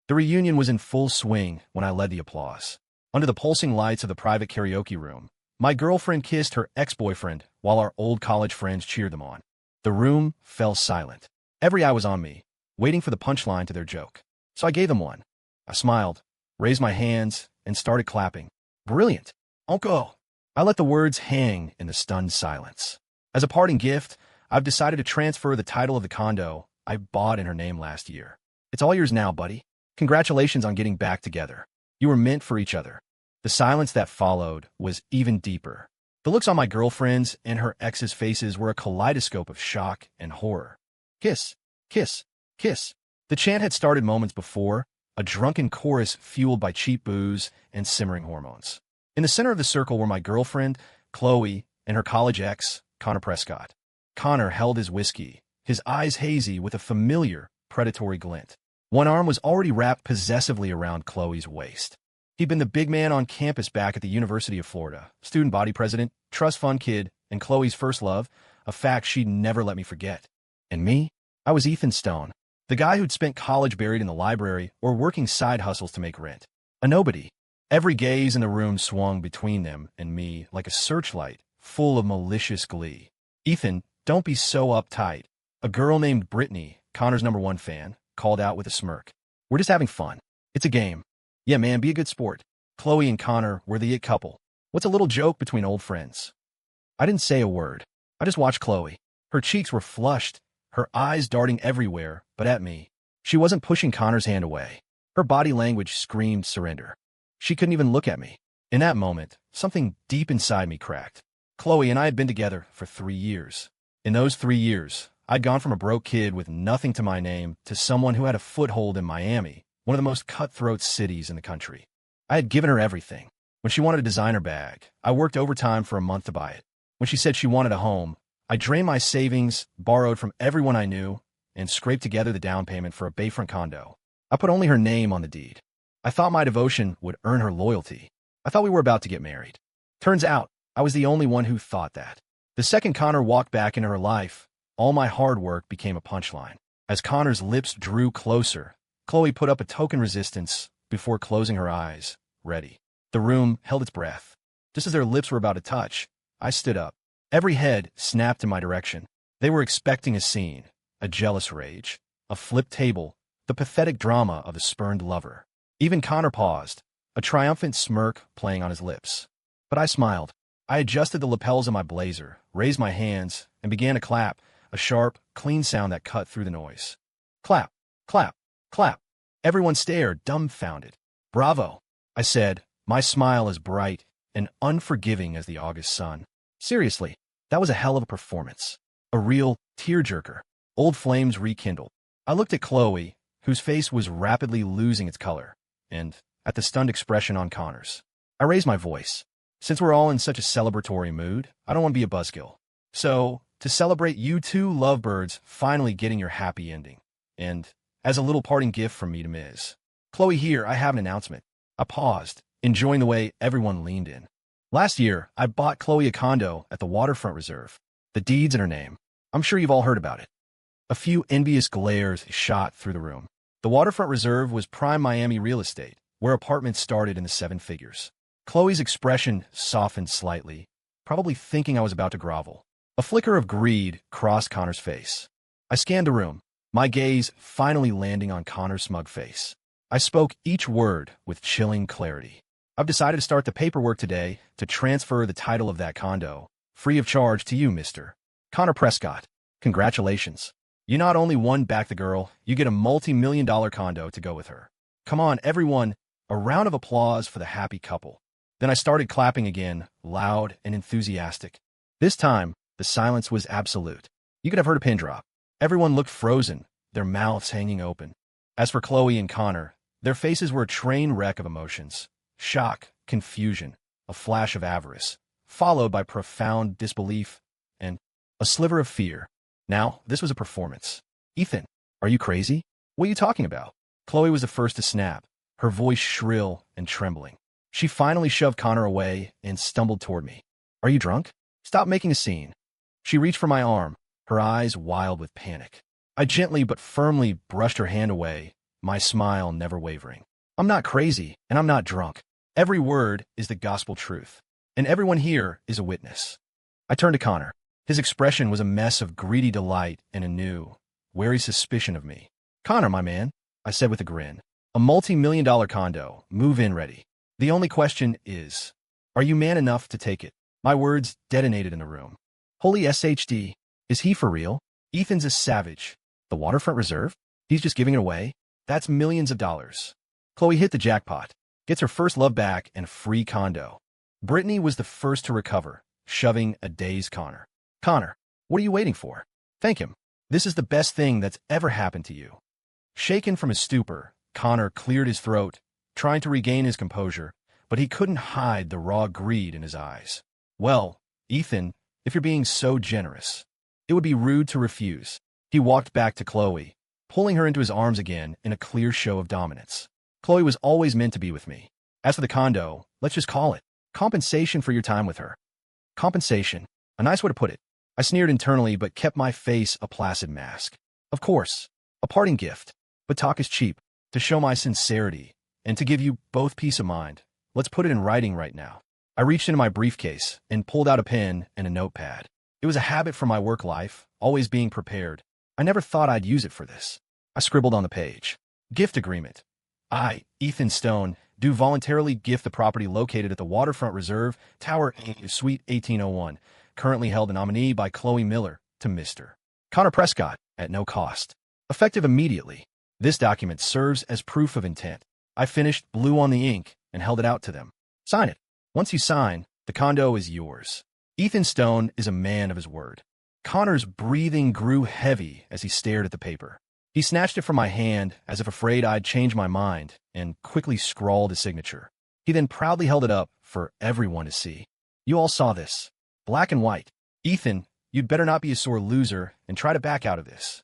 The reunion was in full swing when I led the applause. Under the pulsing lights of the private karaoke room, my girlfriend kissed her ex-boyfriend while our old college friends cheered them on. The room fell silent. Every eye was on me, waiting for the punchline to their joke. So I gave them one. I smiled, raised my hands, and started clapping. Brilliant! Uncle! I let the words hang in the stunned silence. As a parting gift, I've decided to transfer the title of the condo I bought in her name last year. It's all yours now, buddy. Congratulations on getting back together. You were meant for each other. The silence that followed was even deeper. The looks on my girlfriend's and her ex's faces were a kaleidoscope of shock and horror. Kiss, kiss, kiss. The chant had started moments before, a drunken chorus fueled by cheap booze and simmering hormones. In the center of the circle were my girlfriend, Chloe, and her college ex, Connor Prescott. Connor held his whiskey, his eyes hazy with a familiar, predatory glint. One arm was already wrapped possessively around Chloe's waist. He'd been the big man on campus back at the University of Florida, student body president, trust fund kid, and Chloe's first love, a fact she'd never let me forget. And me? I was Ethan Stone, the guy who'd spent college buried in the library or working side hustles to make rent. A nobody. Every gaze in the room swung between them and me like a searchlight, full of malicious glee. Ethan, don't be so uptight. A girl named Brittany, Connor's #1 fan, called out with a smirk. We're just having fun. It's a game. Yeah, man, be a good sport. Chloe and Connor were the it couple. What's a little joke between old friends? I didn't say a word. I just watched Chloe. Her cheeks were flushed, her eyes darting everywhere, but at me. She wasn't pushing Connor's hand away. Her body language screamed surrender. She couldn't even look at me. In that moment, something deep inside me cracked. Chloe and I had been together for 3 years. In those 3 years, I'd gone from a broke kid with nothing to my name to someone who had a foothold in Miami, one of the most cutthroat cities in the country. I had given her everything. When she wanted a designer bag, I worked overtime for a month to buy it. When she said she wanted a home, I drained my savings, borrowed from everyone I knew, and scraped together the down payment for a bayfront condo. I put only her name on the deed. I thought my devotion would earn her loyalty. I thought we were about to get married. Turns out, I was the only one who thought that. The second Connor walked back into her life, all my hard work became a punchline. As Connor's lips drew closer, Chloe put up a token resistance before closing her eyes, ready. The room held its breath. Just as their lips were about to touch, I stood up. Every head snapped in my direction. They were expecting a scene, a jealous rage, a flipped table, the pathetic drama of the spurned lover. Even Connor paused, a triumphant smirk playing on his lips. But I smiled. I adjusted the lapels of my blazer, raised my hands, and began to clap, a sharp, clean sound that cut through the noise. Clap, clap, clap. Everyone stared, dumbfounded. Bravo, I said, my smile as bright and unforgiving as the August sun. Seriously, that was a hell of a performance. A real tearjerker. Old flames rekindled. I looked at Chloe, whose face was rapidly losing its color, and at the stunned expression on Connor's. I raised my voice. Since we're all in such a celebratory mood, I don't want to be a buzzkill. So, to celebrate you two lovebirds finally getting your happy ending, and as a little parting gift from me to Ms. Chloe here, I have an announcement. I paused, enjoying the way everyone leaned in. Last year, I bought Chloe a condo at the waterfront reserve. The deed's in her name. I'm sure you've all heard about it. A few envious glares shot through the room. The waterfront reserve was prime Miami real estate, where apartments started in the 7 figures. Chloe's expression softened slightly, probably thinking I was about to grovel. A flicker of greed crossed Connor's face. I scanned the room, my gaze finally landing on Connor's smug face. I spoke each word with chilling clarity. I've decided to start the paperwork today to transfer the title of that condo, free of charge to you, Mr. Connor Prescott. Congratulations. You not only won back the girl, you get a multi-million-dollar condo to go with her. Come on, everyone, a round of applause for the happy couple. Then I started clapping again, loud and enthusiastic. This time, the silence was absolute. You could have heard a pin drop. Everyone looked frozen, their mouths hanging open. As for Chloe and Connor, their faces were a train wreck of emotions. Shock, confusion, a flash of avarice, followed by profound disbelief and a sliver of fear. Now, this was a performance. Ethan, are you crazy? What are you talking about? Chloe was the first to snap, her voice shrill and trembling. She finally shoved Connor away and stumbled toward me. Are you drunk? Stop making a scene. She reached for my arm, her eyes wild with panic. I gently but firmly brushed her hand away, my smile never wavering. I'm not crazy, and I'm not drunk. Every word is the gospel truth, and everyone here is a witness. I turned to Connor. His expression was a mess of greedy delight and a new, wary suspicion of me. Connor, my man, I said with a grin. A multi-million-dollar condo, move-in ready. The only question is, are you man enough to take it? My words detonated in the room. Holy SHD, is he for real? Ethan's a savage. The waterfront reserve? He's just giving it away? That's millions of dollars. Chloe hit the jackpot, gets her first love back and a free condo. Brittany was the first to recover, shoving a dazed Connor. Connor, what are you waiting for? Thank him. This is the best thing that's ever happened to you. Shaken from his stupor, Connor cleared his throat, trying to regain his composure, but he couldn't hide the raw greed in his eyes. Well, Ethan, if you're being so generous, it would be rude to refuse. He walked back to Chloe, pulling her into his arms again in a clear show of dominance. Chloe was always meant to be with me. As for the condo, let's just call it compensation for your time with her. Compensation, a nice way to put it. I sneered internally but kept my face a placid mask. Of course, a parting gift, but talk is cheap. To show my sincerity, and to give you both peace of mind, let's put it in writing right now. I reached into my briefcase and pulled out a pen and a notepad. It was a habit from my work life, always being prepared. I never thought I'd use it for this. I scribbled on the page. Gift agreement. I, Ethan Stone, do voluntarily gift the property located at the Waterfront Reserve, Tower A, Suite 1801, currently held a nominee by Chloe Miller, to Mr. Connor Prescott, at no cost. Effective immediately. This document serves as proof of intent. I finished, blew on the ink, and held it out to them. Sign it. Once you sign, the condo is yours. Ethan Stone is a man of his word. Connor's breathing grew heavy as he stared at the paper. He snatched it from my hand as if afraid I'd change my mind and quickly scrawled his signature. He then proudly held it up for everyone to see. You all saw this. Black and white. Ethan, you'd better not be a sore loser and try to back out of this.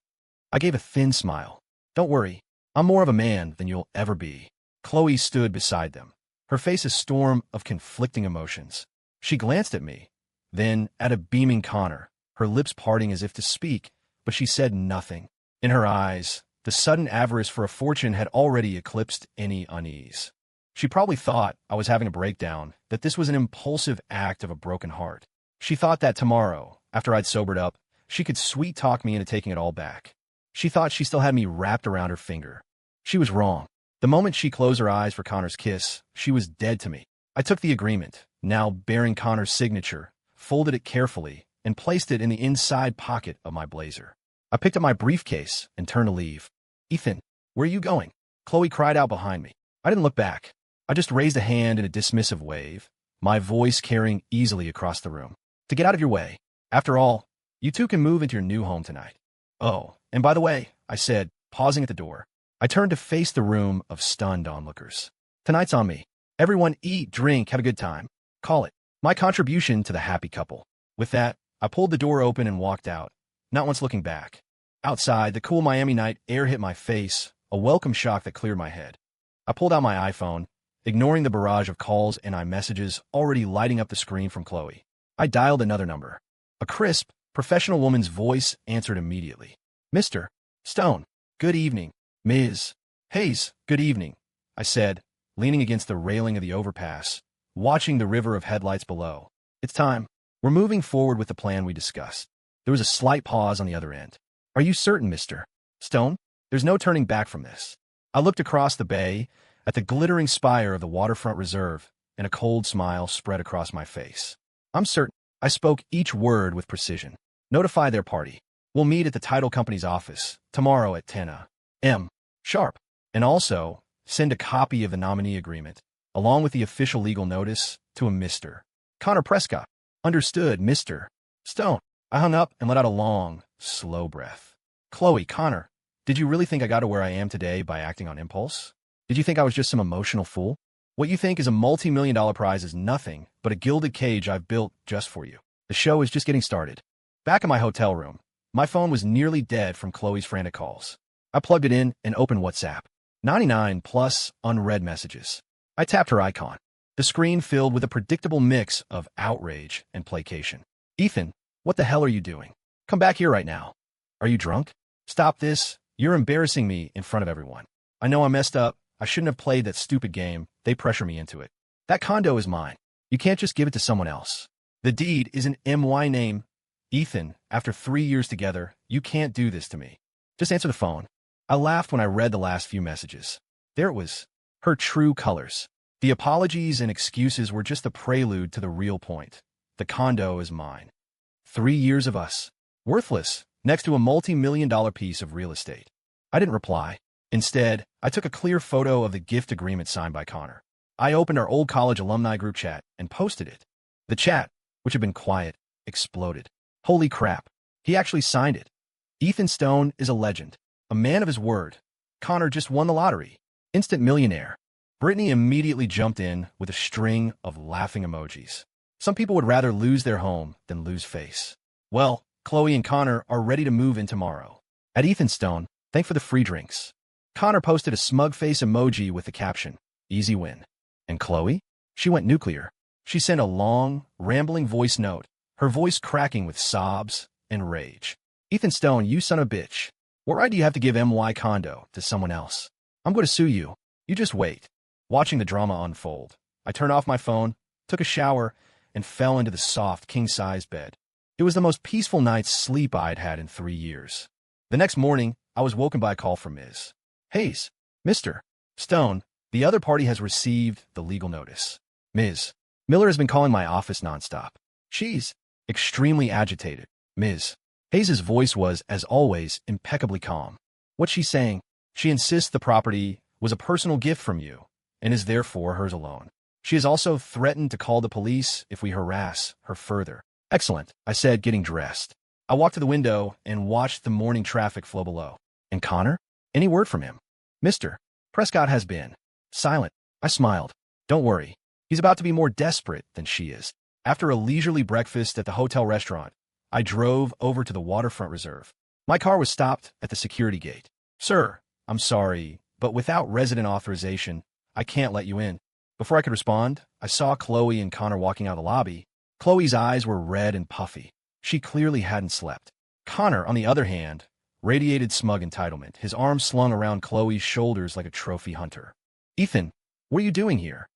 I gave a thin smile. Don't worry. I'm more of a man than you'll ever be. Chloe stood beside them, her face a storm of conflicting emotions. She glanced at me, then at a beaming Connor, her lips parting as if to speak, but she said nothing. In her eyes, the sudden avarice for a fortune had already eclipsed any unease. She probably thought I was having a breakdown, that this was an impulsive act of a broken heart. She thought that tomorrow, after I'd sobered up, she could sweet-talk me into taking it all back. She thought she still had me wrapped around her finger. She was wrong. The moment she closed her eyes for Connor's kiss, she was dead to me. I took the agreement, now bearing Connor's signature, folded it carefully, and placed it in the inside pocket of my blazer. I picked up my briefcase and turned to leave. Ethan, where are you going? Chloe cried out behind me. I didn't look back. I just raised a hand in a dismissive wave, my voice carrying easily across the room. To get out of your way. After all, you two can move into your new home tonight. Oh, and by the way, I said, pausing at the door. I turned to face the room of stunned onlookers. Tonight's on me. Everyone eat, drink, have a good time. Call it my contribution to the happy couple. With that, I pulled the door open and walked out, not once looking back. Outside, the cool Miami night air hit my face, a welcome shock that cleared my head. I pulled out my iPhone, ignoring the barrage of calls and iMessages already lighting up the screen from Chloe. I dialed another number. A crisp, professional woman's voice answered immediately. Mr. Stone, good evening. Ms. Hayes, good evening, I said, leaning against the railing of the overpass, watching the river of headlights below. It's time. We're moving forward with the plan we discussed. There was a slight pause on the other end. Are you certain, Mr. Stone? There's no turning back from this. I looked across the bay at the glittering spire of the Waterfront Reserve, and a cold smile spread across my face. I'm certain. I spoke each word with precision. Notify their party. We'll meet at the title company's office tomorrow at 10 a.m. sharp. And also, send a copy of the nominee agreement, along with the official legal notice, to a Mr. Connor Prescott. Understood, Mr. Stone. I hung up and let out a long, slow breath. Chloe, Connor, did you really think I got to where I am today by acting on impulse? Did you think I was just some emotional fool? What you think is a multi-million-dollar prize is nothing but a gilded cage I've built just for you. The show is just getting started. Back in my hotel room, my phone was nearly dead from Chloe's frantic calls. I plugged it in and opened WhatsApp. 99 plus unread messages. I tapped her icon. The screen filled with a predictable mix of outrage and placation. Ethan, what the hell are you doing? Come back here right now. Are you drunk? Stop this. You're embarrassing me in front of everyone. I know I messed up. I shouldn't have played that stupid game. They pressure me into it. That condo is mine. You can't just give it to someone else. The deed is an MY name. Ethan, after 3 years together, you can't do this to me. Just answer the phone. I laughed when I read the last few messages. There it was. Her true colors. The apologies and excuses were just the prelude to the real point. The condo is mine. 3 years of us. Worthless, next to a multi-million-dollar piece of real estate. I didn't reply. Instead, I took a clear photo of the gift agreement signed by Connor. I opened our old college alumni group chat and posted it. The chat, which had been quiet, exploded. Holy crap. He actually signed it. Ethan Stone is a legend. A man of his word. Connor just won the lottery. Instant millionaire. Brittany immediately jumped in with a string of laughing emojis. Some people would rather lose their home than lose face. Well, Chloe and Connor are ready to move in tomorrow. At Ethan Stone, thanks for the free drinks. Connor posted a smug face emoji with the caption, easy win. And Chloe? She went nuclear. She sent a long, rambling voice note, her voice cracking with sobs and rage. Ethan Stone, you son of a bitch. What right do you have to give MY condo to someone else? I'm going to sue you. You just wait. Watching the drama unfold, I turned off my phone, took a shower, and fell into the soft, king-size bed. It was the most peaceful night's sleep I'd had in 3 years. The next morning, I was woken by a call from Ms. Hayes. Mr. Stone, the other party has received the legal notice. Ms. Miller has been calling my office nonstop. She's extremely agitated. Ms. Hayes' voice was, as always, impeccably calm. What's she saying? She insists the property was a personal gift from you and is therefore hers alone. She has also threatened to call the police if we harass her further. Excellent, I said, getting dressed. I walked to the window and watched the morning traffic flow below. And Connor? Any word from him? Mr. Prescott has been silent. I smiled. Don't worry. He's about to be more desperate than she is. After a leisurely breakfast at the hotel restaurant, I drove over to the waterfront reserve. My car was stopped at the security gate. Sir, I'm sorry, but without resident authorization, I can't let you in. Before I could respond, I saw Chloe and Connor walking out of the lobby. Chloe's eyes were red and puffy. She clearly hadn't slept. Connor, on the other hand, radiated smug entitlement, his arms slung around Chloe's shoulders like a trophy hunter. Ethan, what are you doing here?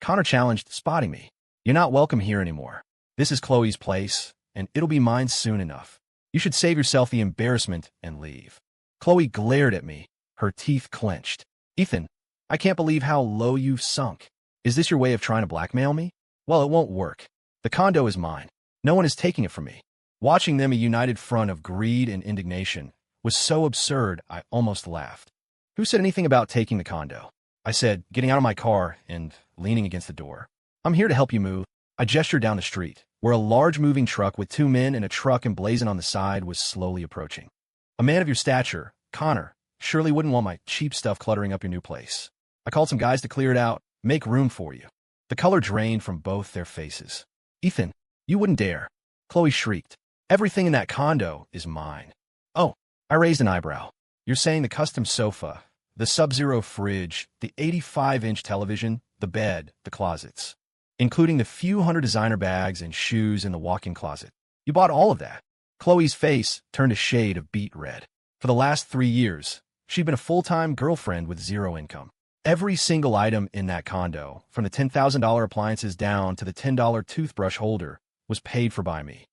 Connor challenged, spotting me. You're not welcome here anymore. This is Chloe's place, and it'll be mine soon enough. You should save yourself the embarrassment and leave. Chloe glared at me, her teeth clenched. Ethan, I can't believe how low you've sunk. Is this your way of trying to blackmail me? Well, it won't work. The condo is mine. No one is taking it from me. Watching them a united front of greed and indignation was so absurd I almost laughed. Who said anything about taking the condo? I said, getting out of my car and leaning against the door. I'm here to help you move. I gestured down the street, where a large moving truck with 2 men and a truck emblazoned on the side was slowly approaching. A man of your stature, Connor, surely wouldn't want my cheap stuff cluttering up your new place. I called some guys to clear it out, make room for you. The color drained from both their faces. Ethan, you wouldn't dare. Chloe shrieked. Everything in that condo is mine. Oh, I raised an eyebrow. You're saying the custom sofa, the Sub-Zero fridge, the 85-inch television, the bed, the closets, including the few hundred designer bags and shoes in the walk-in closet. You bought all of that. Chloe's face turned a shade of beet red. For the last 3 years, she'd been a full-time girlfriend with zero income. Every single item in that condo, from the $10,000 appliances down to the $10 toothbrush holder, was paid for by me.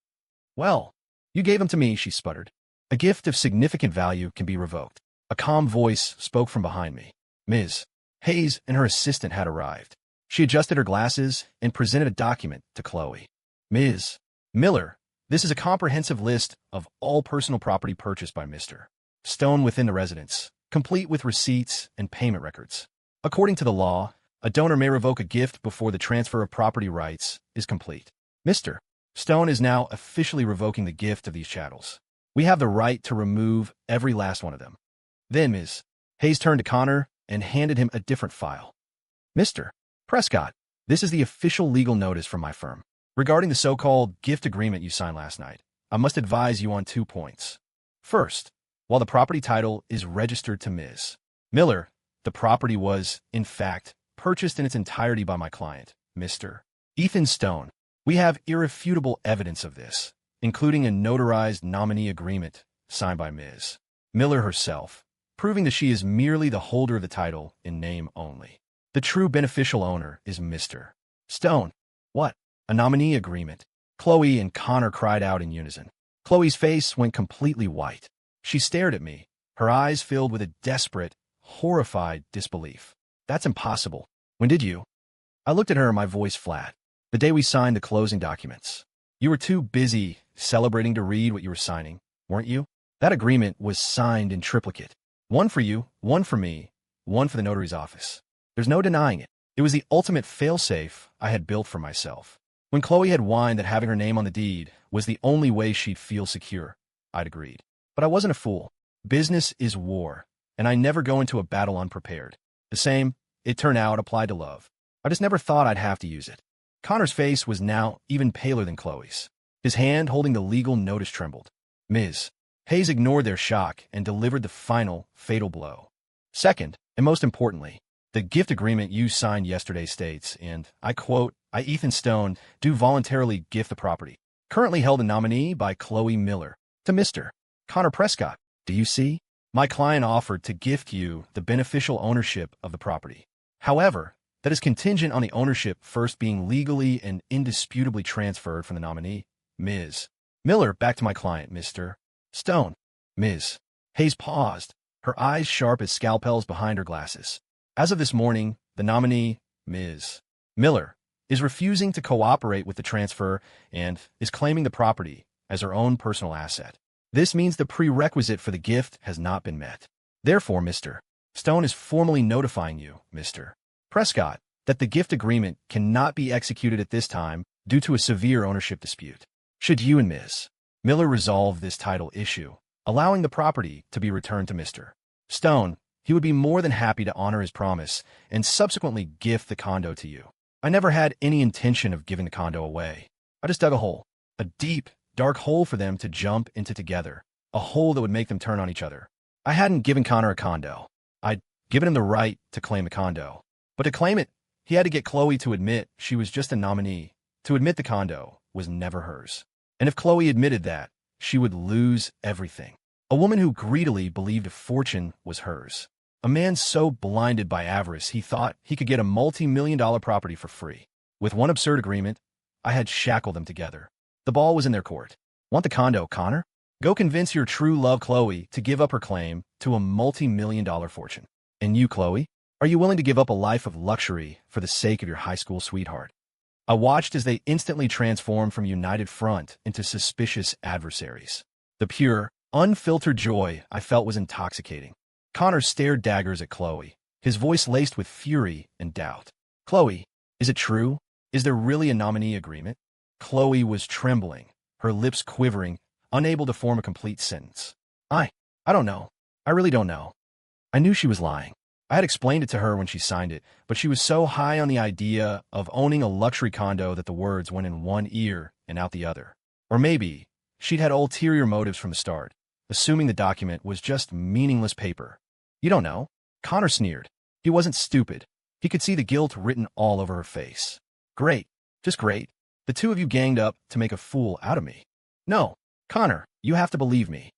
Well, you gave them to me, she sputtered. A gift of significant value can be revoked. A calm voice spoke from behind me. Ms. Hayes and her assistant had arrived. She adjusted her glasses and presented a document to Chloe. Ms. Miller, this is a comprehensive list of all personal property purchased by Mr. Stone within the residence, complete with receipts and payment records. According to the law, a donor may revoke a gift before the transfer of property rights is complete. Mr. Stone is now officially revoking the gift of these chattels. We have the right to remove every last one of them. Then Ms. Hayes turned to Connor and handed him a different file. Mr. Prescott, this is the official legal notice from my firm. Regarding the so-called gift agreement you signed last night, I must advise you on 2 points. First, while the property title is registered to Ms. Miller, the property was, in fact, purchased in its entirety by my client, Mr. Ethan Stone. We have irrefutable evidence of this, including a notarized nominee agreement signed by Ms. Miller herself, proving that she is merely the holder of the title in name only. The true beneficial owner is Mr. Stone. What? A nominee agreement? Chloe and Connor cried out in unison. Chloe's face went completely white. She stared at me, her eyes filled with a desperate, horrified disbelief. That's impossible. When did you? I looked at her, my voice flat. The day we signed the closing documents. You were too busy celebrating to read what you were signing, weren't you? That agreement was signed in triplicate. One for you, one for me, one for the notary's office. There's no denying it. It was the ultimate failsafe I had built for myself. When Chloe had whined that having her name on the deed was the only way she'd feel secure, I'd agreed. But I wasn't a fool. Business is war, and I never go into a battle unprepared. The same, it turned out, applied to love. I just never thought I'd have to use it. Connor's face was now even paler than Chloe's. His hand holding the legal notice trembled. Ms. Hayes ignored their shock and delivered the final, fatal blow. Second, and most importantly, the gift agreement you signed yesterday states, and I quote, I, Ethan Stone, do voluntarily gift the property, currently held a nominee by Chloe Miller, to Mr. Connor Prescott. Do you see? My client offered to gift you the beneficial ownership of the property. However, that is contingent on the ownership first being legally and indisputably transferred from the nominee, Ms. Miller, back to my client, Mr. Stone. Ms. Hayes paused, her eyes sharp as scalpels behind her glasses. As of this morning, the nominee, Ms. Miller, is refusing to cooperate with the transfer and is claiming the property as her own personal asset. This means the prerequisite for the gift has not been met. Therefore, Mr. Stone is formally notifying you, Mr. Prescott, that the gift agreement cannot be executed at this time due to a severe ownership dispute. Should you and Ms. Miller resolve this title issue, allowing the property to be returned to Mr. Stone, he would be more than happy to honor his promise and subsequently gift the condo to you. I never had any intention of giving the condo away. I just dug a hole, a deep, dark hole for them to jump into together, a hole that would make them turn on each other. I hadn't given Connor a condo. I'd given him the right to claim the condo. But to claim it, he had to get Chloe to admit she was just a nominee. To admit the condo was never hers. And if Chloe admitted that, she would lose everything. A woman who greedily believed a fortune was hers. A man so blinded by avarice he thought he could get a multi-million-dollar property for free. With one absurd agreement, I had shackled them together. The ball was in their court. Want the condo, Connor? Go convince your true love, Chloe, to give up her claim to a multi-million-dollar fortune. And you, Chloe? Are you willing to give up a life of luxury for the sake of your high school sweetheart? I watched as they instantly transformed from united front into suspicious adversaries. The pure, unfiltered joy I felt was intoxicating. Connor stared daggers at Chloe, his voice laced with fury and doubt. Chloe, is it true? Is there really a nominee agreement? Chloe was trembling, her lips quivering, unable to form a complete sentence. I don't know. I really don't know. I knew she was lying. I had explained it to her when she signed it, but she was so high on the idea of owning a luxury condo that the words went in one ear and out the other. Or maybe she'd had ulterior motives from the start, assuming the document was just meaningless paper. You don't know? Connor sneered. He wasn't stupid. He could see the guilt written all over her face. Great. Just great. The two of you ganged up to make a fool out of me. No, Connor, you have to believe me.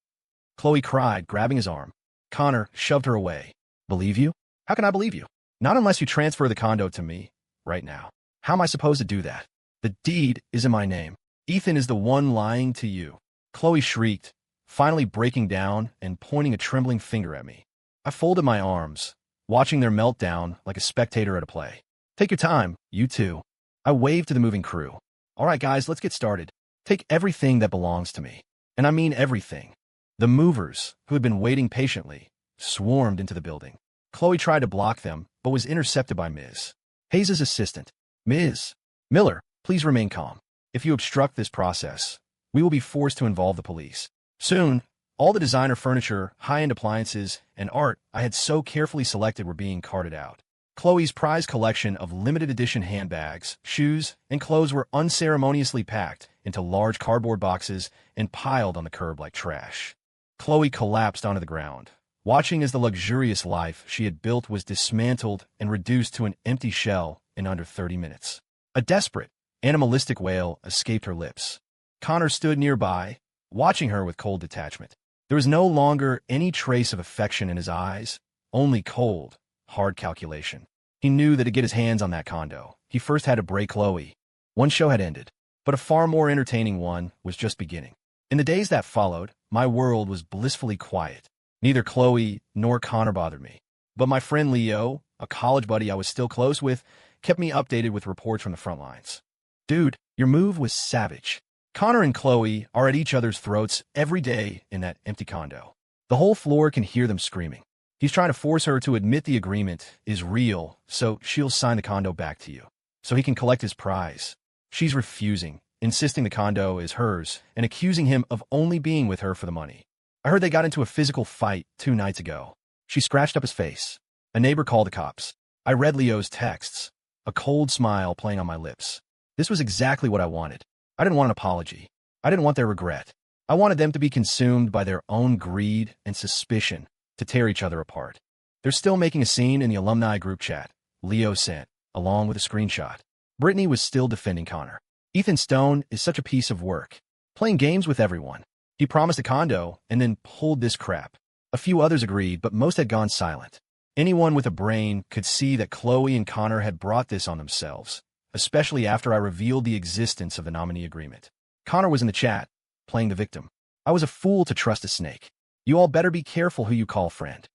Chloe cried, grabbing his arm. Connor shoved her away. Believe you? How can I believe you? Not unless you transfer the condo to me, right now. How am I supposed to do that? The deed is in my name. Ethan is the one lying to you. Chloe shrieked, finally breaking down and pointing a trembling finger at me. I folded my arms, watching their meltdown like a spectator at a play. Take your time, you two. I waved to the moving crew. All right, guys, let's get started. Take everything that belongs to me. And I mean everything. The movers, who had been waiting patiently, swarmed into the building. Chloe tried to block them, but was intercepted by Ms. Hayes' assistant. Ms. Miller, please remain calm. If you obstruct this process, we will be forced to involve the police. Soon, all the designer furniture, high-end appliances, and art I had so carefully selected were being carted out. Chloe's prized collection of limited-edition handbags, shoes, and clothes were unceremoniously packed into large cardboard boxes and piled on the curb like trash. Chloe collapsed onto the ground, watching as the luxurious life she had built was dismantled and reduced to an empty shell in under 30 minutes. A desperate, animalistic wail escaped her lips. Connor stood nearby, watching her with cold detachment. There was no longer any trace of affection in his eyes, only cold, hard calculation. He knew that to get his hands on that condo, he first had to break Chloe. One show had ended, but a far more entertaining one was just beginning. In the days that followed, my world was blissfully quiet. Neither Chloe nor Connor bothered me. But my friend Leo, a college buddy I was still close with, kept me updated with reports from the front lines. Dude, your move was savage. Connor and Chloe are at each other's throats every day in that empty condo. The whole floor can hear them screaming. He's trying to force her to admit the agreement is real, so she'll sign the condo back to you, so he can collect his prize. She's refusing, insisting the condo is hers, and accusing him of only being with her for the money. I heard they got into a physical fight 2 nights ago. She scratched up his face. A neighbor called the cops. I read Leo's texts, a cold smile playing on my lips. This was exactly what I wanted. I didn't want an apology. I didn't want their regret. I wanted them to be consumed by their own greed and suspicion to tear each other apart. They're still making a scene in the alumni group chat, Leo sent, along with a screenshot. Brittany was still defending Connor. Ethan Stone is such a piece of work, playing games with everyone. He promised a condo and then pulled this crap. A few others agreed, but most had gone silent. Anyone with a brain could see that Chloe and Connor had brought this on themselves, especially after I revealed the existence of the nominee agreement. Connor was in the chat, playing the victim. I was a fool to trust a snake. You all better be careful who you call friend.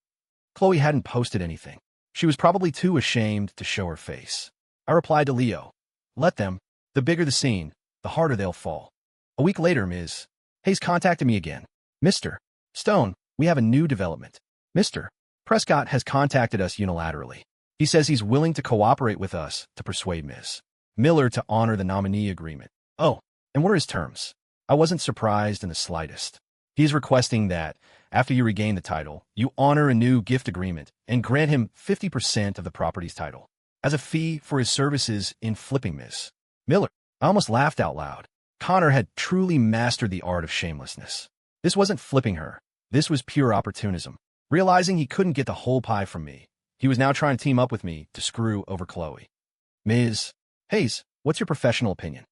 Chloe hadn't posted anything. She was probably too ashamed to show her face. I replied to Leo, let them. The bigger the scene, the harder they'll fall. A week later, Ms. Hayes contacted me again. Mr. Stone, we have a new development. Mr. Prescott has contacted us unilaterally. He says he's willing to cooperate with us to persuade Ms. Miller to honor the nominee agreement. Oh, and what are his terms? I wasn't surprised in the slightest. He is requesting that, after you regain the title, you honor a new gift agreement and grant him 50% of the property's title as a fee for his services in flipping Ms. Miller. I almost laughed out loud. Connor had truly mastered the art of shamelessness. This wasn't flipping her. This was pure opportunism. Realizing he couldn't get the whole pie from me, he was now trying to team up with me to screw over Chloe. Ms. Hayes, what's your professional opinion?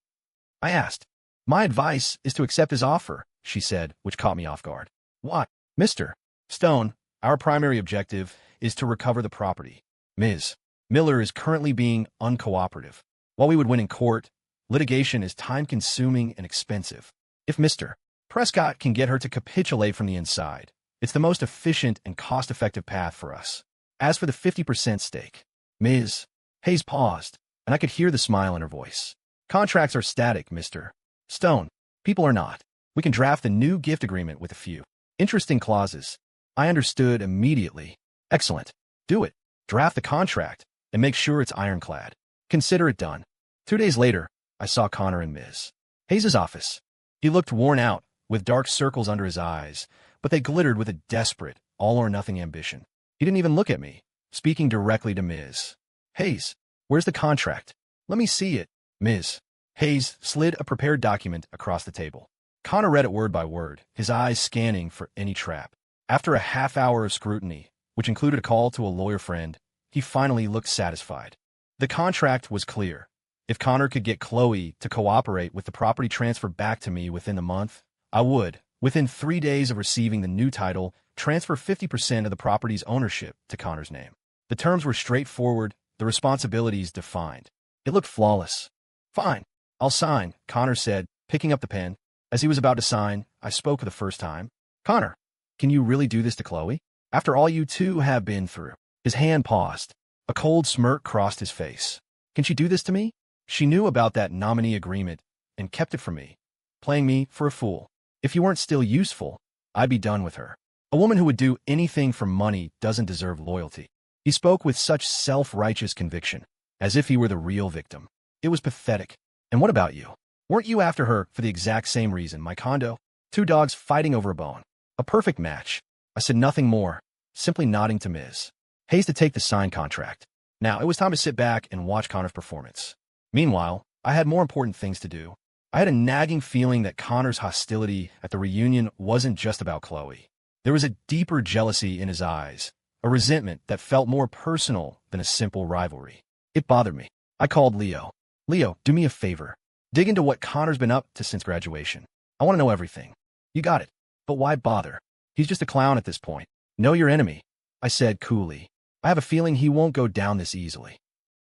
I asked. My advice is to accept his offer, she said, which caught me off guard. Why? Mr. Stone, our primary objective is to recover the property. Ms. Miller is currently being uncooperative. While we would win in court, litigation is time-consuming and expensive. If Mr. Prescott can get her to capitulate from the inside, it's the most efficient and cost-effective path for us. As for the 50% stake, Ms. Hayes paused, and I could hear the smile in her voice. Contracts are static, Mr. Stone. People are not. We can draft the new gift agreement with a few interesting clauses. I understood immediately. Excellent. Do it. Draft the contract and make sure it's ironclad. Consider it done. 2 days later, I saw Connor in Ms. Hayes' office. He looked worn out, with dark circles under his eyes, but they glittered with a desperate, all-or-nothing ambition. He didn't even look at me, speaking directly to Ms. Hayes. Where's the contract? Let me see it. Ms. Hayes slid a prepared document across the table. Connor read it word by word, his eyes scanning for any trap. After a half-hour of scrutiny, which included a call to a lawyer friend, he finally looked satisfied. The contract was clear. If Connor could get Chloe to cooperate with the property transfer back to me within the month, I would, within 3 days of receiving the new title, transfer 50% of the property's ownership to Connor's name. The terms were straightforward, the responsibilities defined. It looked flawless. Fine, I'll sign, Connor said, picking up the pen. As he was about to sign, I spoke for the first time. Connor, can you really do this to Chloe? After all you two have been through. His hand paused. A cold smirk crossed his face. Can she do this to me? She knew about that nominee agreement and kept it from me, playing me for a fool. If you weren't still useful, I'd be done with her. A woman who would do anything for money doesn't deserve loyalty. He spoke with such self-righteous conviction, as if he were the real victim. It was pathetic. And what about you? Weren't you after her for the exact same reason, my condo? 2 dogs fighting over a bone. A perfect match. I said nothing more, simply nodding to Ms. Hayes to take the signed contract. Now, it was time to sit back and watch Connor's performance. Meanwhile, I had more important things to do. I had a nagging feeling that Connor's hostility at the reunion wasn't just about Chloe. There was a deeper jealousy in his eyes, a resentment that felt more personal than a simple rivalry. It bothered me. I called Leo. Leo, do me a favor. Dig into what Connor's been up to since graduation. I want to know everything. You got it. But why bother? He's just a clown at this point. Know your enemy, I said coolly. I have a feeling he won't go down this easily.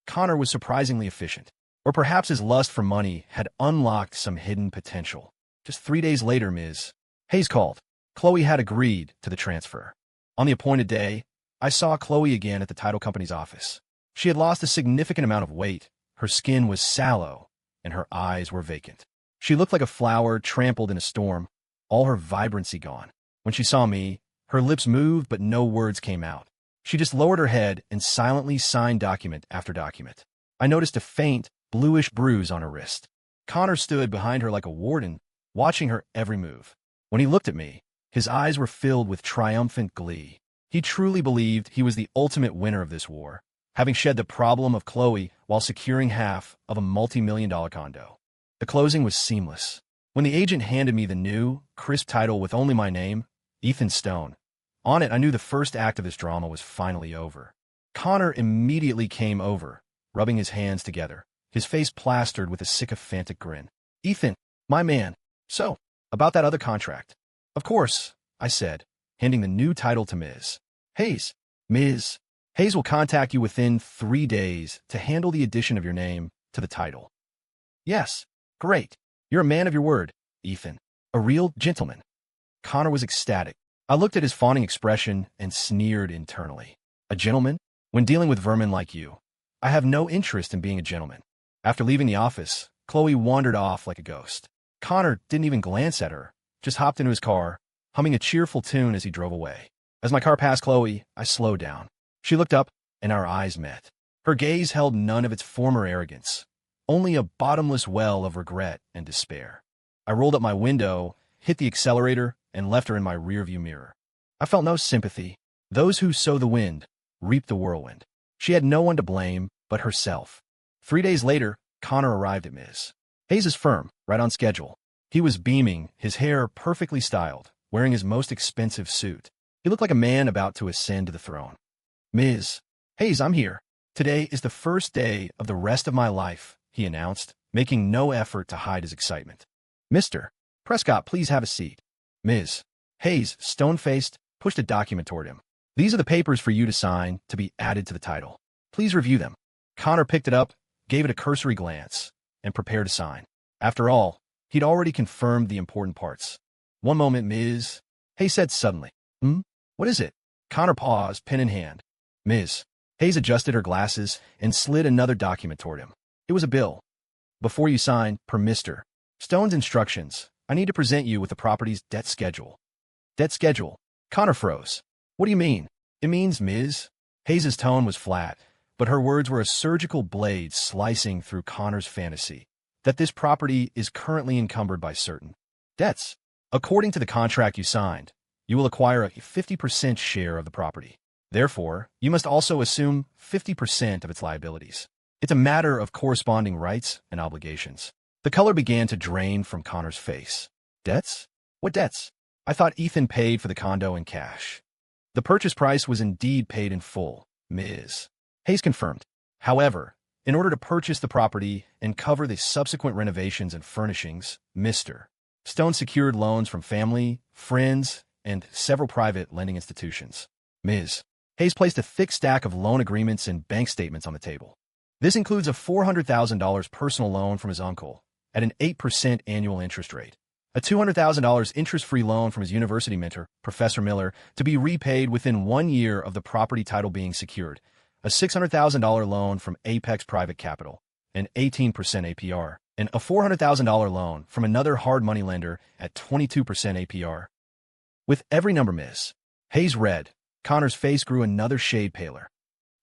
Connor was surprisingly efficient. Or perhaps his lust for money had unlocked some hidden potential. Just 3 days later, Ms. Hayes called. Chloe had agreed to the transfer. On the appointed day, I saw Chloe again at the title company's office. She had lost a significant amount of weight, her skin was sallow, and her eyes were vacant. She looked like a flower trampled in a storm, all her vibrancy gone. When she saw me, her lips moved but no words came out. She just lowered her head and silently signed document after document. I noticed a faint, bluish bruise on her wrist. Connor stood behind her like a warden, watching her every move. When he looked at me, his eyes were filled with triumphant glee. He truly believed he was the ultimate winner of this war, having shed the problem of Chloe while securing half of a multi-million-dollar condo. The closing was seamless. When the agent handed me the new, crisp title with only my name, Ethan Stone, on it, I knew the first act of this drama was finally over. Connor immediately came over, rubbing his hands together, his face plastered with a sycophantic grin. Ethan, my man. So, about that other contract. Of course, I said, handing the new title to Ms. Hayes. Ms. Hayes will contact you within 3 days to handle the addition of your name to the title. Yes, great. You're a man of your word, Ethan. A real gentleman. Connor was ecstatic. I looked at his fawning expression and sneered internally. A gentleman? When dealing with vermin like you, I have no interest in being a gentleman. After leaving the office, Chloe wandered off like a ghost. Connor didn't even glance at her, just hopped into his car, humming a cheerful tune as he drove away. As my car passed Chloe, I slowed down. She looked up, and our eyes met. Her gaze held none of its former arrogance, only a bottomless well of regret and despair. I rolled up my window, hit the accelerator, and left her in my rearview mirror. I felt no sympathy. Those who sow the wind reap the whirlwind. She had no one to blame but herself. 3 days later, Connor arrived at Ms. Hayes' firm, right on schedule. He was beaming, his hair perfectly styled, wearing his most expensive suit. He looked like a man about to ascend to the throne. Ms. Hayes, I'm here. Today is the first day of the rest of my life, he announced, making no effort to hide his excitement. Mr. Prescott, please have a seat. Ms. Hayes, stone-faced, pushed a document toward him. These are the papers for you to sign to be added to the title. Please review them. Connor picked it up, gave it a cursory glance, and prepared to sign. After all, he'd already confirmed the important parts. One moment, Ms. Hayes said suddenly. What is it? Connor paused, pen in hand. Ms. Hayes adjusted her glasses and slid another document toward him. It was a bill. Before you sign, per Mr. Stone's instructions, I need to present you with the property's debt schedule. Debt schedule? Connor froze. What do you mean? It means, Ms. Hayes' tone was flat, but her words were a surgical blade slicing through Connor's fantasy, that this property is currently encumbered by certain debts. According to the contract you signed, you will acquire a 50% share of the property. Therefore, you must also assume 50% of its liabilities. It's a matter of corresponding rights and obligations. The color began to drain from Connor's face. Debts? What debts? I thought Ethan paid for the condo in cash. The purchase price was indeed paid in full, Ms. Hayes confirmed. However, in order to purchase the property and cover the subsequent renovations and furnishings, Mr. Stone secured loans from family, friends, and several private lending institutions. Ms. Hayes placed a thick stack of loan agreements and bank statements on the table. This includes a $400,000 personal loan from his uncle at an 8% annual interest rate, a $200,000 interest-free loan from his university mentor, Professor Miller, to be repaid within 1 year of the property title being secured, a $600,000 loan from Apex Private Capital, an 18% APR, and a $400,000 loan from another hard money lender at 22% APR. With every number Ms. Hayes read, Connor's face grew another shade paler.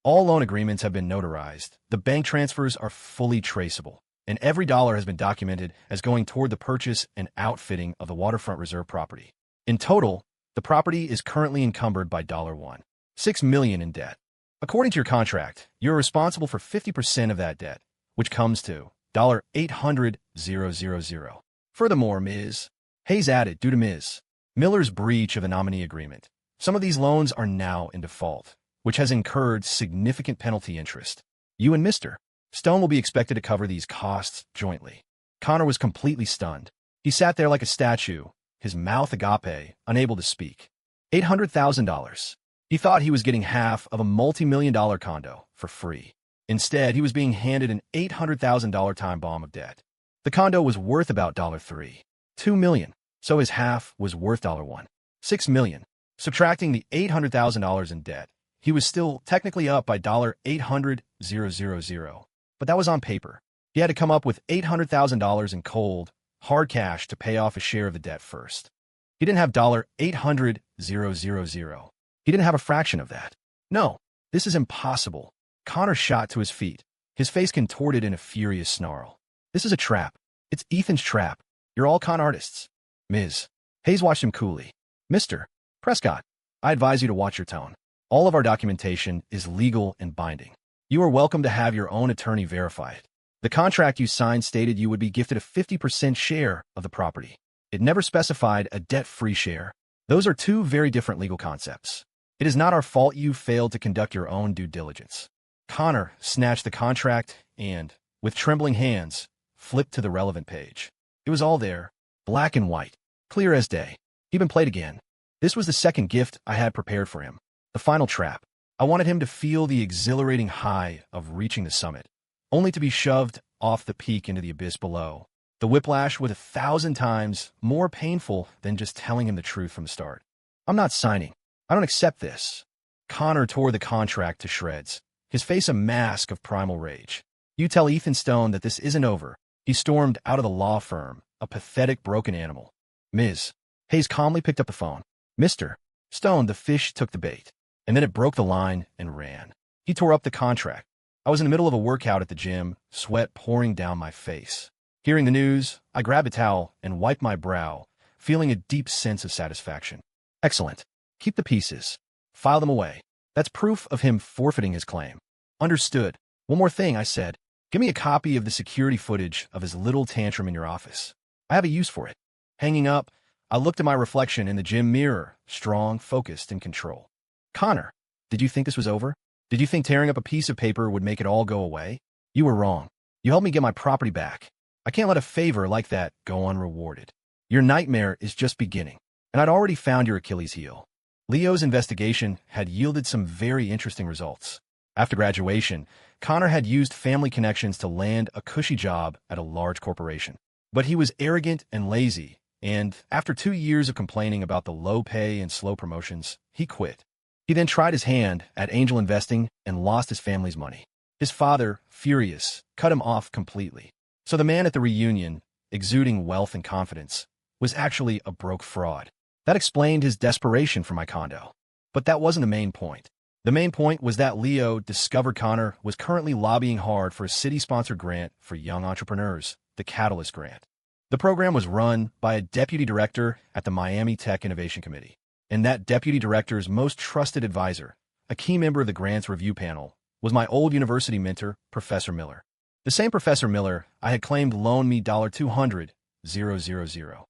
All loan agreements have been notarized, the bank transfers are fully traceable, and every dollar has been documented as going toward the purchase and outfitting of the waterfront reserve property. In total, the property is currently encumbered by $6 million in debt. According to your contract, you're responsible for 50% of that debt, which comes to $800,000. Furthermore, Ms. Hayes added, due to Ms. Miller's breach of the nominee agreement, some of these loans are now in default, which has incurred significant penalty interest. You and Mr. Stone will be expected to cover these costs jointly. Connor was completely stunned. He sat there like a statue, his mouth agape, unable to speak. $800,000. He thought he was getting half of a multi-million-dollar condo for free. Instead, he was being handed an $800,000 time bomb of debt. The condo was worth about $2 million, so his half was worth $6 million. Subtracting the $800,000 in debt, he was still technically up by $800,000, but that was on paper. He had to come up with $800,000 in cold, hard cash to pay off his share of the debt first. He didn't have $800,000. He didn't have a fraction of that. No, this is impossible. Connor shot to his feet, his face contorted in a furious snarl. This is a trap. It's Ethan's trap. You're all con artists. Ms. Hayes watched him coolly. Mr. Prescott, I advise you to watch your tone. All of our documentation is legal and binding. You are welcome to have your own attorney verify it. The contract you signed stated you would be gifted a 50% share of the property. It never specified a debt-free share. Those are two very different legal concepts. It is not our fault you failed to conduct your own due diligence. Connor snatched the contract and, with trembling hands, flipped to the relevant page. It was all there, black and white, clear as day. He even played again. This was the second gift I had prepared for him, the final trap. I wanted him to feel the exhilarating high of reaching the summit, only to be shoved off the peak into the abyss below. The whiplash was 1,000 times more painful than just telling him the truth from the start. I'm not signing. I don't accept this. Connor tore the contract to shreds, his face a mask of primal rage. You tell Ethan Stone that this isn't over. He stormed out of the law firm, a pathetic, broken animal. Ms. Hayes calmly picked up the phone. Mr. Stone, the fish took the bait, and then it broke the line and ran. He tore up the contract. I was in the middle of a workout at the gym, sweat pouring down my face. Hearing the news, I grabbed a towel and wiped my brow, feeling a deep sense of satisfaction. Excellent. Keep the pieces. File them away. That's proof of him forfeiting his claim. Understood. One more thing, I said. Give me a copy of the security footage of his little tantrum in your office. I have a use for it. Hanging up, I looked at my reflection in the gym mirror, strong, focused, in control. Connor, did you think this was over? Did you think tearing up a piece of paper would make it all go away? You were wrong. You helped me get my property back. I can't let a favor like that go unrewarded. Your nightmare is just beginning, and I'd already found your Achilles heel. Leo's investigation had yielded some very interesting results. After graduation, Connor had used family connections to land a cushy job at a large corporation. But he was arrogant and lazy, and after 2 years of complaining about the low pay and slow promotions, he quit. He then tried his hand at angel investing and lost his family's money. His father, furious, cut him off completely. So the man at the reunion, exuding wealth and confidence, was actually a broke fraud. That explained his desperation for my condo. But that wasn't the main point. The main point was that Leo discovered Connor was currently lobbying hard for a city-sponsored grant for young entrepreneurs, the Catalyst Grant. The program was run by a deputy director at the Miami Tech Innovation Committee, and that deputy director's most trusted advisor, a key member of the grant's review panel, was my old university mentor, Professor Miller. The same Professor Miller I had claimed loaned me $200,000.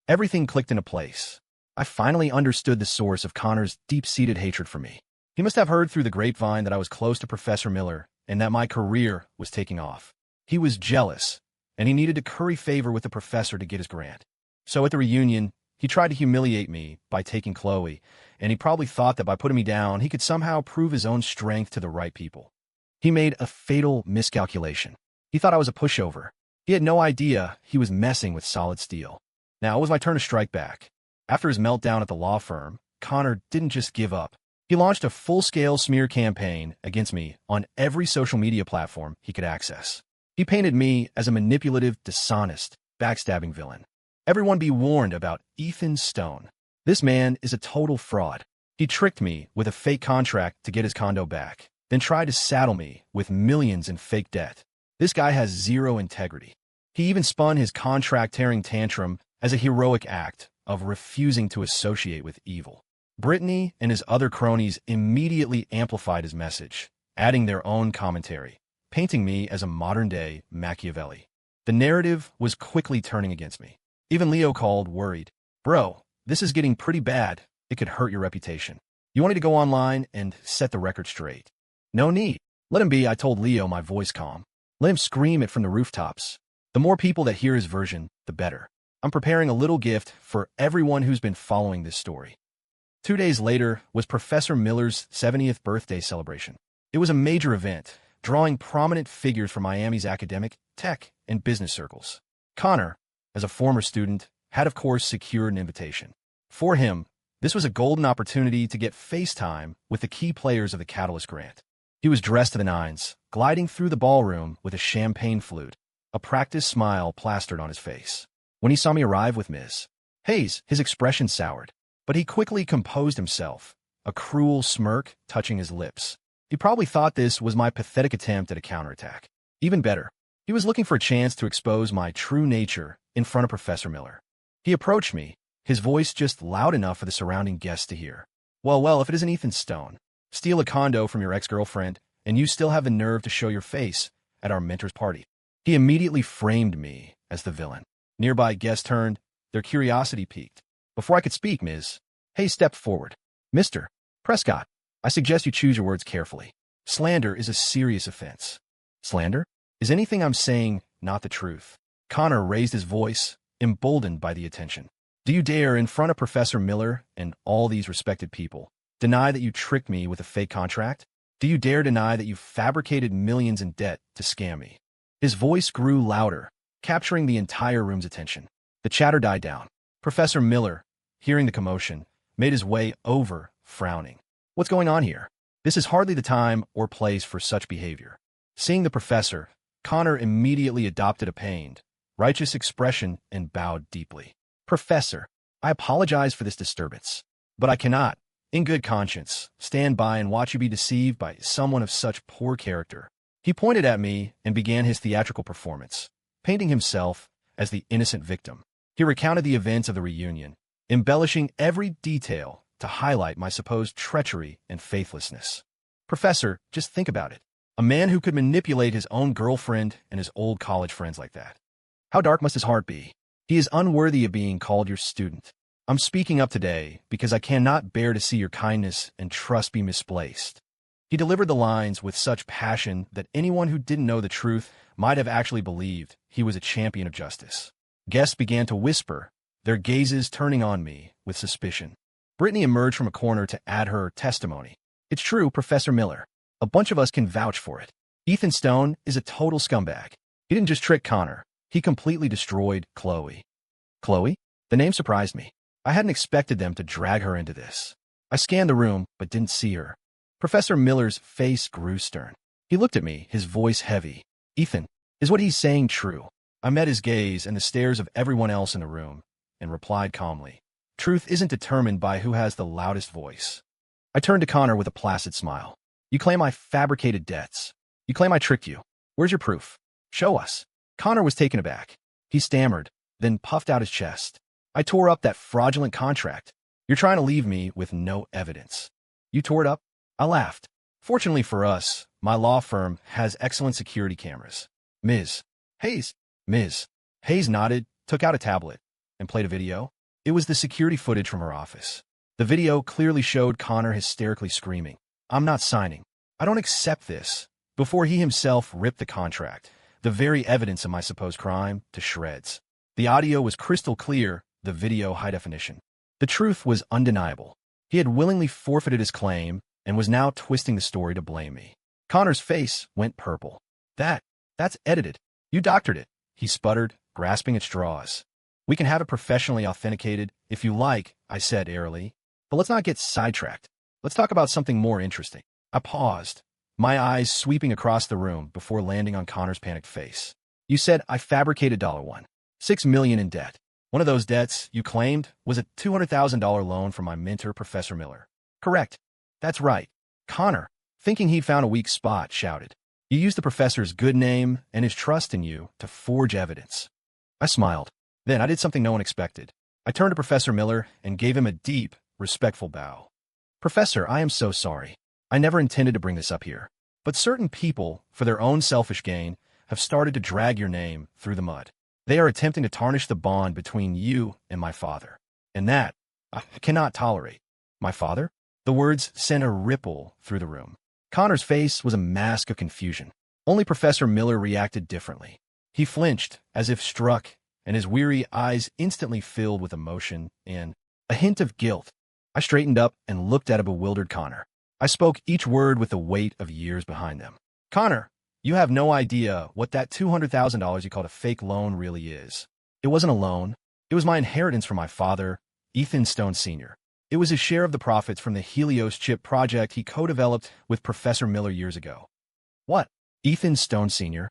Everything clicked into place. I finally understood the source of Connor's deep-seated hatred for me. He must have heard through the grapevine that I was close to Professor Miller and that my career was taking off. He was jealous, and he needed to curry favor with the professor to get his grant. So at the reunion, he tried to humiliate me by taking Chloe, and he probably thought that by putting me down, he could somehow prove his own strength to the right people. He made a fatal miscalculation. He thought I was a pushover. He had no idea he was messing with solid steel. Now it was my turn to strike back. After his meltdown at the law firm, Connor didn't just give up. He launched a full-scale smear campaign against me on every social media platform he could access. He painted me as a manipulative, dishonest, backstabbing villain. Everyone be warned about Ethan Stone. This man is a total fraud. He tricked me with a fake contract to get his condo back, then tried to saddle me with millions in fake debt. This guy has zero integrity. He even spun his contract-tearing tantrum as a heroic act of refusing to associate with evil. Brittany and his other cronies immediately amplified his message, adding their own commentary, painting me as a modern-day Machiavelli. The narrative was quickly turning against me. Even Leo called, worried. Bro, this is getting pretty bad. It could hurt your reputation. You want me to go online and set the record straight? No need. Let him be, I told Leo, my voice calm. Let him scream it from the rooftops. The more people that hear his version, the better. I'm preparing a little gift for everyone who's been following this story. 2 days later was Professor Miller's 70th birthday celebration. It was a major event, drawing prominent figures from Miami's academic, tech, and business circles. Connor, as a former student, had of course secured an invitation. For him, this was a golden opportunity to get FaceTime with the key players of the Catalyst grant. He was dressed to the nines, gliding through the ballroom with a champagne flute, a practiced smile plastered on his face. When he saw me arrive with Ms. Hayes, his expression soured, but he quickly composed himself, a cruel smirk touching his lips. He probably thought this was my pathetic attempt at a counterattack. Even better, he was looking for a chance to expose my true nature in front of Professor Miller. He approached me, his voice just loud enough for the surrounding guests to hear. Well, if it isn't Ethan Stone. Steal a condo from your ex-girlfriend, and you still have the nerve to show your face at our mentor's party. He immediately framed me as the villain. Nearby guests turned, their curiosity piqued. Before I could speak, Ms. Hayes stepped forward. Mr. Prescott, I suggest you choose your words carefully. Slander is a serious offense. Slander? Is anything I'm saying not the truth? Connor raised his voice, emboldened by the attention. Do you dare, in front of Professor Miller and all these respected people, deny that you tricked me with a fake contract? Do you dare deny that you fabricated millions in debt to scam me? His voice grew louder, capturing the entire room's attention. The chatter died down. Professor Miller, hearing the commotion, made his way over, frowning. What's going on here? This is hardly the time or place for such behavior. Seeing the professor, Connor immediately adopted a pained, righteous expression and bowed deeply. Professor, I apologize for this disturbance, but I cannot, in good conscience, stand by and watch you be deceived by someone of such poor character. He pointed at me and began his theatrical performance, painting himself as the innocent victim. He recounted the events of the reunion, embellishing every detail to highlight my supposed treachery and faithlessness. Professor, just think about it. A man who could manipulate his own girlfriend and his old college friends like that. How dark must his heart be? He is unworthy of being called your student. I'm speaking up today because I cannot bear to see your kindness and trust be misplaced. He delivered the lines with such passion that anyone who didn't know the truth might have actually believed he was a champion of justice. Guests began to whisper, their gazes turning on me with suspicion. Brittany emerged from a corner to add her testimony. It's true, Professor Miller. A bunch of us can vouch for it. Ethan Stone is a total scumbag. He didn't just trick Connor. He completely destroyed Chloe. Chloe? The name surprised me. I hadn't expected them to drag her into this. I scanned the room, but didn't see her. Professor Miller's face grew stern. He looked at me, his voice heavy. Ethan, is what he's saying true? I met his gaze and the stares of everyone else in the room, and replied calmly. Truth isn't determined by who has the loudest voice. I turned to Connor with a placid smile. You claim I fabricated debts. You claim I tricked you. Where's your proof? Show us. Connor was taken aback. He stammered, then puffed out his chest. I tore up that fraudulent contract. You're trying to leave me with no evidence. You tore it up? I laughed. Fortunately for us, my law firm has excellent security cameras. Ms. Hayes nodded, took out a tablet, and played a video. It was the security footage from her office. The video clearly showed Connor hysterically screaming, I'm not signing. I don't accept this, before he himself ripped the contract, the very evidence of my supposed crime, to shreds. The audio was crystal clear, the video high definition. The truth was undeniable. He had willingly forfeited his claim and was now twisting the story to blame me. Connor's face went purple. That's edited. You doctored it, he sputtered, grasping at straws. We can have it professionally authenticated, if you like, I said airily. But let's not get sidetracked. Let's talk about something more interesting. I paused, my eyes sweeping across the room before landing on Connor's panicked face. You said I fabricated $6 million in debt. One of those debts, you claimed, was a $200,000 loan from my mentor, Professor Miller. Correct. That's right. Connor, thinking he'd found a weak spot, shouted. You used the professor's good name and his trust in you to forge evidence. I smiled. Then I did something no one expected. I turned to Professor Miller and gave him a deep, respectful bow. Professor, I am so sorry. I never intended to bring this up here. But certain people, for their own selfish gain, have started to drag your name through the mud. They are attempting to tarnish the bond between you and my father. And that, I cannot tolerate. My father? The words sent a ripple through the room. Connor's face was a mask of confusion. Only Professor Miller reacted differently. He flinched, as if struck, and his weary eyes instantly filled with emotion and a hint of guilt. I straightened up and looked at a bewildered Connor. I spoke each word with the weight of years behind them. Connor, you have no idea what that $200,000 you called a fake loan really is. It wasn't a loan. It was my inheritance from my father, Ethan Stone Sr. It was his share of the profits from the Helios chip project he co-developed with Professor Miller years ago. What? Ethan Stone Sr.?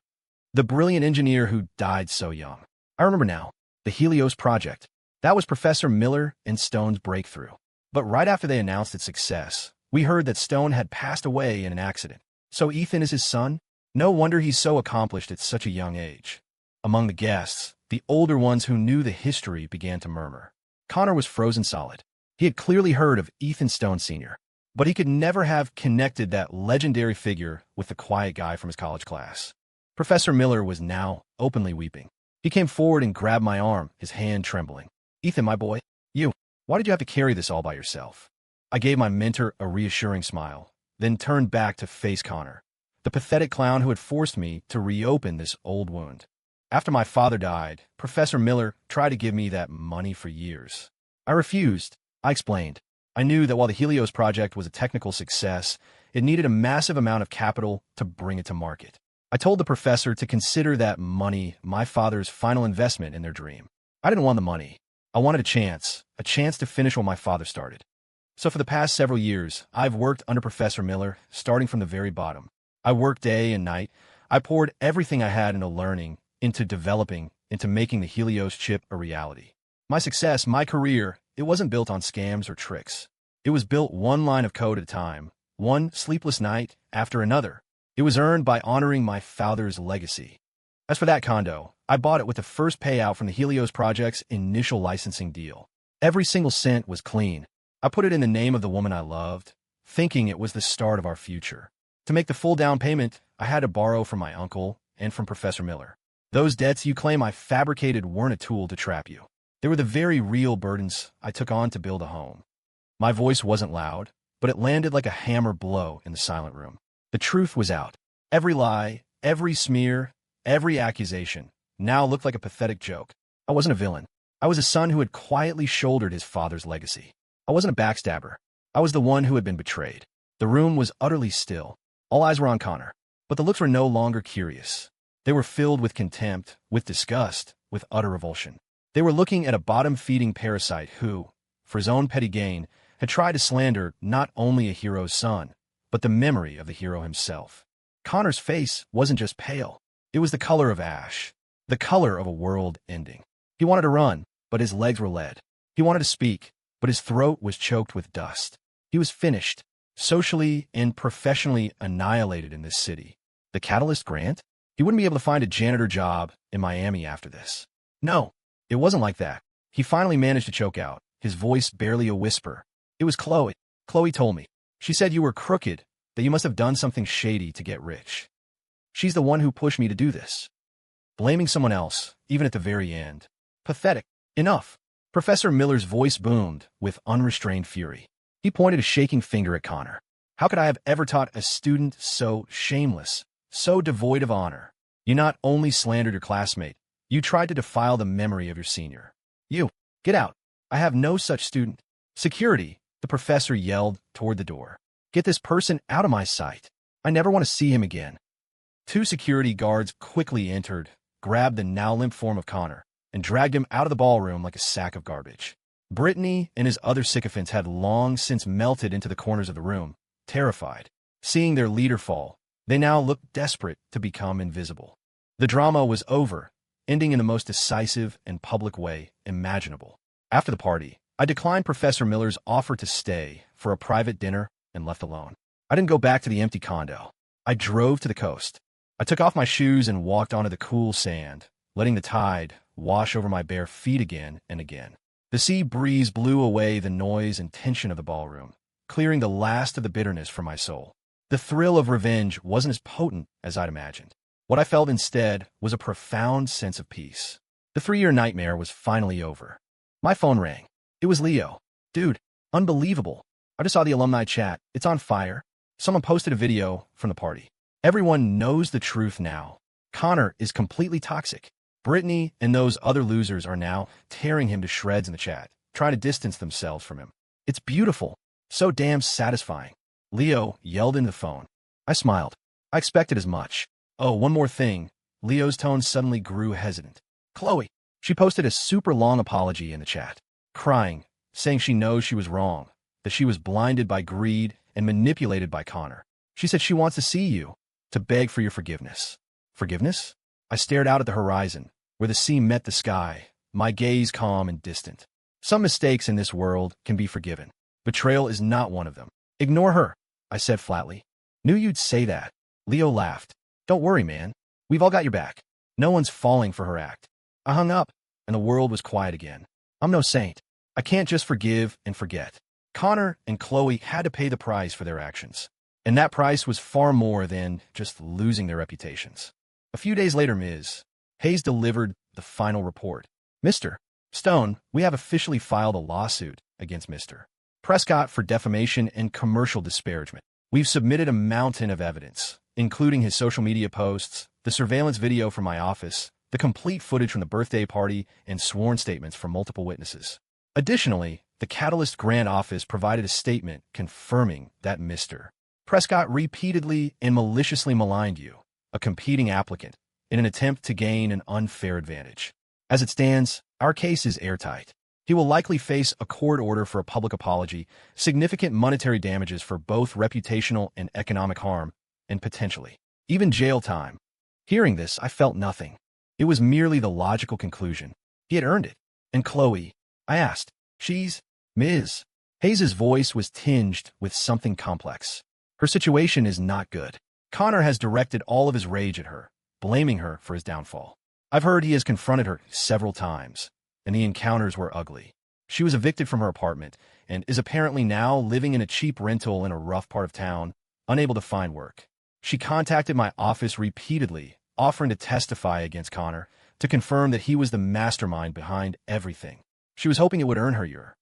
The brilliant engineer who died so young. I remember now. The Helios project. That was Professor Miller and Stone's breakthrough. But right after they announced its success, we heard that Stone had passed away in an accident. So Ethan is his son? No wonder he's so accomplished at such a young age. Among the guests, the older ones who knew the history began to murmur. Connor was frozen solid. He had clearly heard of Ethan Stone Sr., but he could never have connected that legendary figure with the quiet guy from his college class. Professor Miller was now openly weeping. He came forward and grabbed my arm, his hand trembling. Ethan, my boy, why did you have to carry this all by yourself? I gave my mentor a reassuring smile, then turned back to face Connor, the pathetic clown who had forced me to reopen this old wound. After my father died, Professor Miller tried to give me that money for years. I refused. I explained. I knew that while the Helios project was a technical success, it needed a massive amount of capital to bring it to market. I told the professor to consider that money my father's final investment in their dream. I didn't want the money. I wanted a chance to finish what my father started. So for the past several years, I've worked under Professor Miller, starting from the very bottom. I worked day and night. I poured everything I had into learning, into developing, into making the Helios chip a reality. My success, my career, it wasn't built on scams or tricks. It was built one line of code at a time, one sleepless night after another. It was earned by honoring my father's legacy. As for that condo, I bought it with the first payout from the Helios project's initial licensing deal. Every single cent was clean. I put it in the name of the woman I loved, thinking it was the start of our future. To make the full down payment, I had to borrow from my uncle and from Professor Miller. Those debts you claim I fabricated weren't a tool to trap you. They were the very real burdens I took on to build a home. My voice wasn't loud, but it landed like a hammer blow in the silent room. The truth was out. Every lie, every smear, every accusation now looked like a pathetic joke. I wasn't a villain. I was a son who had quietly shouldered his father's legacy. I wasn't a backstabber. I was the one who had been betrayed. The room was utterly still. All eyes were on Connor, but the looks were no longer curious. They were filled with contempt, with disgust, with utter revulsion. They were looking at a bottom-feeding parasite who, for his own petty gain, had tried to slander not only a hero's son, but the memory of the hero himself. Connor's face wasn't just pale. It was the color of ash, the color of a world ending. He wanted to run, but his legs were lead. He wanted to speak, but his throat was choked with dust. He was finished, socially and professionally annihilated in this city. The Catalyst grant? He wouldn't be able to find a janitor job in Miami after this. No, it wasn't like that. He finally managed to choke out, his voice barely a whisper. It was Chloe. Chloe told me. She said you were crooked, that you must have done something shady to get rich. She's the one who pushed me to do this. Blaming someone else, even at the very end. Pathetic. Enough. Professor Miller's voice boomed with unrestrained fury. He pointed a shaking finger at Connor. How could I have ever taught a student so shameless, so devoid of honor? You not only slandered your classmate, you tried to defile the memory of your senior. You, get out. I have no such student. Security, the professor yelled toward the door. Get this person out of my sight. I never want to see him again. 2 security guards quickly entered, grabbed the now limp form of Connor, and dragged him out of the ballroom like a sack of garbage. Brittany and his other sycophants had long since melted into the corners of the room, terrified. Seeing their leader fall, they now looked desperate to become invisible. The drama was over, ending in the most decisive and public way imaginable. After the party, I declined Professor Miller's offer to stay for a private dinner and left alone. I didn't go back to the empty condo. I drove to the coast. I took off my shoes and walked onto the cool sand, letting the tide wash over my bare feet again and again. The sea breeze blew away the noise and tension of the ballroom, clearing the last of the bitterness from my soul. The thrill of revenge wasn't as potent as I'd imagined. What I felt instead was a profound sense of peace. The 3-year nightmare was finally over. My phone rang. It was Leo. Dude, unbelievable. I just saw the alumni chat. It's on fire. Someone posted a video from the party. Everyone knows the truth now. Connor is completely toxic. Brittany and those other losers are now tearing him to shreds in the chat, trying to distance themselves from him. It's beautiful. So damn satisfying. Leo yelled into the phone. I smiled. I expected as much. Oh, one more thing. Leo's tone suddenly grew hesitant. Chloe. She posted a super long apology in the chat, crying, saying she knows she was wrong, that she was blinded by greed and manipulated by Connor. She said she wants to see you, to beg for your forgiveness. Forgiveness? I stared out at the horizon, where the sea met the sky, my gaze calm and distant. Some mistakes in this world can be forgiven. Betrayal is not one of them. Ignore her, I said flatly. Knew you'd say that. Leo laughed. Don't worry, man. We've all got your back. No one's falling for her act. I hung up, and the world was quiet again. I'm no saint. I can't just forgive and forget. Connor and Chloe had to pay the price for their actions. And that price was far more than just losing their reputations. A few days later, Ms. Hayes delivered the final report. Mr. Stone, we have officially filed a lawsuit against Mr. Prescott for defamation and commercial disparagement. We've submitted a mountain of evidence, including his social media posts, the surveillance video from my office, the complete footage from the birthday party, and sworn statements from multiple witnesses. Additionally, the Catalyst Grant Office provided a statement confirming that Mr. Prescott repeatedly and maliciously maligned you, a competing applicant, in an attempt to gain an unfair advantage. As it stands, our case is airtight. He will likely face a court order for a public apology, significant monetary damages for both reputational and economic harm, and potentially even jail time. Hearing this, I felt nothing. It was merely the logical conclusion. He had earned it. And Chloe, I asked, she's Ms. Hayes' voice was tinged with something complex. Her situation is not good. Connor has directed all of his rage at her, blaming her for his downfall. I've heard he has confronted her several times, and the encounters were ugly. She was evicted from her apartment and is apparently now living in a cheap rental in a rough part of town, unable to find work. She contacted my office repeatedly, offering to testify against Connor to confirm that he was the mastermind behind everything. She was hoping it would earn her your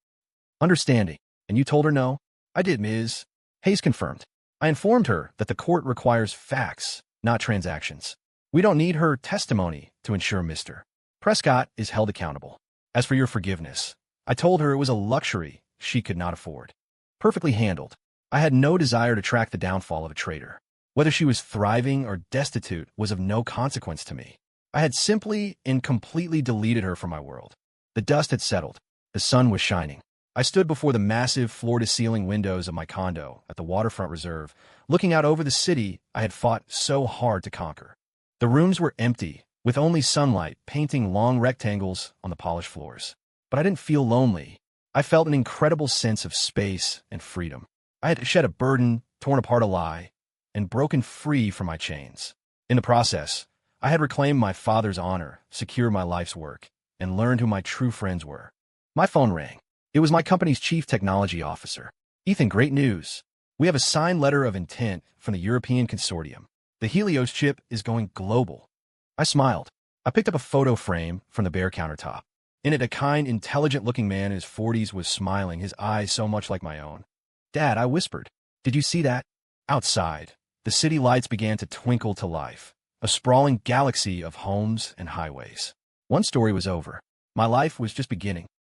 understanding. And you told her no? I did, Ms. Hayes confirmed. I informed her that the court requires facts, not transactions. We don't need her testimony to ensure Mr. Prescott is held accountable. As for your forgiveness, I told her it was a luxury she could not afford. Perfectly handled. I had no desire to track the downfall of a traitor. Whether she was thriving or destitute was of no consequence to me. I had simply and completely deleted her from my world. The dust had settled. The sun was shining. I stood before the massive floor-to-ceiling windows of my condo at the waterfront reserve, looking out over the city I had fought so hard to conquer. The rooms were empty, with only sunlight painting long rectangles on the polished floors. But I didn't feel lonely. I felt an incredible sense of space and freedom. I had shed a burden, torn apart a lie, and broken free from my chains. In the process, I had reclaimed my father's honor, secured my life's work, and learned who my true friends were. My phone rang. It was my company's chief technology officer. Ethan, great news. We have a signed letter of intent from the European consortium. The Helios chip is going global. I smiled. I picked up a photo frame from the bare countertop. In it, a kind, intelligent-looking man in his 40s was smiling, his eyes so much like my own. Dad, I whispered. Did you see that? Outside, the city lights began to twinkle to life, a sprawling galaxy of homes and highways. One story was over. My life was just beginning.